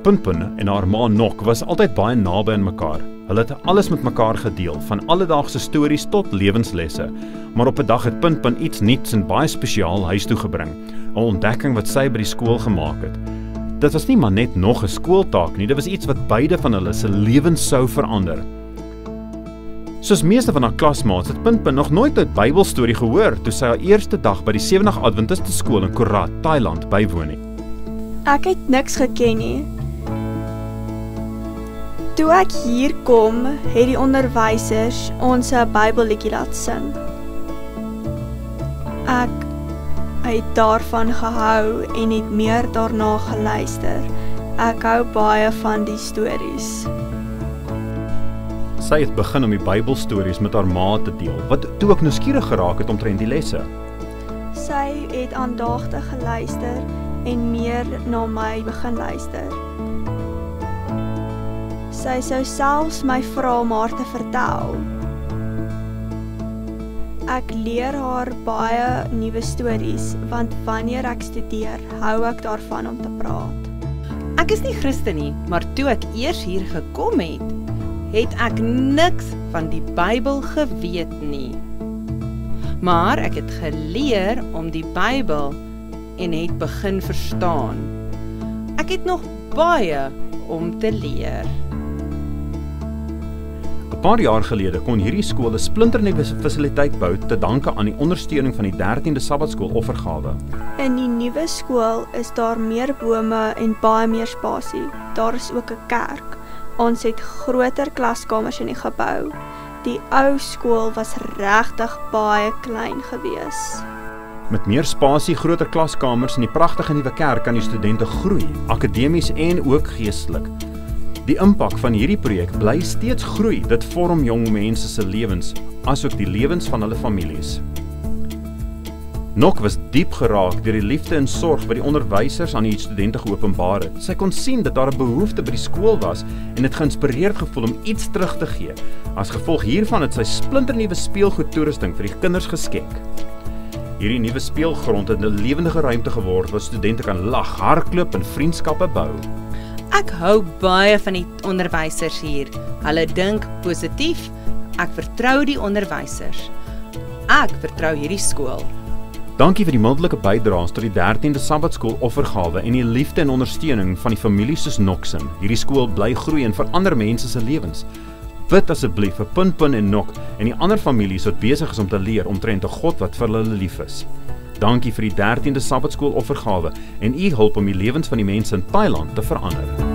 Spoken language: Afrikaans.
Punpun en haar ma Nok was altyd baie naby aan mekaar. Hulle het alles met mekaar gedeel, van alledaagse stories tot lewenslesse. Maar op 'n dag het Punpun iets nuuts en baie spesiaal huis toe gebring, 'n ontdekking wat sy by die skool gemaak het. Dit was nie maar net nog 'n skooltaak nie, dit was iets wat beide van hulle se lewens sou verander. Soos meeste van haar klasmaats het Punpun nog nooit 'n Bybelstorie gehoor toe sy haar eerste dag by die Sewendag Adventiste skool in Korat, Thailand bywoon het. Ek het niks geken nie. Toe ek hier kom, het die onderwysers ons 'n Bybelliedjie laat sing. Ek het daarvan gehou en het meer daarna geluister. Ek hou baie van die stories. Sy het begin om die Bybelstories met haar ma te deel, wat toe ook nuuskierig geraak het omtrent die lesse. Sy het aandagtig geluister en meer na my begin luister. Sy sou selfs my vra om haar te vertel. Ek leer haar baie nuwe stories, want wanneer ek studeer, hou ek daarvan om te praat. Ek is nie Christen nie, maar toe ek eers hier gekom het ek niks van die Bybel geweet nie. Maar ek het geleer om die Bybel en het begin verstaan. Ek het nog baie om te leer. 'n Paar jaar gelede kon hierdie skool 'n splinternuwe fasiliteit bou te danke aan die ondersteuning van die 13de Sabbatskool offergawe. In die nuwe skool is daar meer bome en baie meer spasie. Daar is ook 'n kerk. Ons het groter klaskamers in die gebou. Die ou skool was regtig baie klein gewees. Met meer spasie, groter klaskamers en die pragtige nuwe kerk kan die studente groei, akademies en ook geestelik. Die impak van hierdie projek bly steeds groei. Dit vorm jong mense se lewens, asook die lewens van hulle families. Nok was diep geraak deur die liefde en sorg wat die onderwysers aan die studente geopenbaar het. Sy kon sien dat daar 'n behoefte by die skool was en het geïnspireerd gevoel om iets terug te gee. As gevolg hiervan het sy splinternuwe speelgoedtoerusting vir die kinders geskep. Hierdie nuwe speelgrond het 'n lewendige ruimte geword waar studente kan lag, hardloop en vriendskappe bou. Ek hou baie van die onderwysers hier. Hulle dink positief. Ek vertrou die onderwysers. Ek vertrou hierdie skool. Dankie vir die mildelike bydraes tot die 13de Sabbatskool offergawe en die liefde en ondersteuning van die familie soos Noksin. Hierdie skool bly groei en verander mense se lewens. Bid asseblief vir Punpun en Nok en die ander families wat besig is om te leer omtrent 'n God wat vir hulle lief is. Dankie vir die 13de Sabbatskool offergawe en u hulp om die lewens van die mense in Thailand te verander.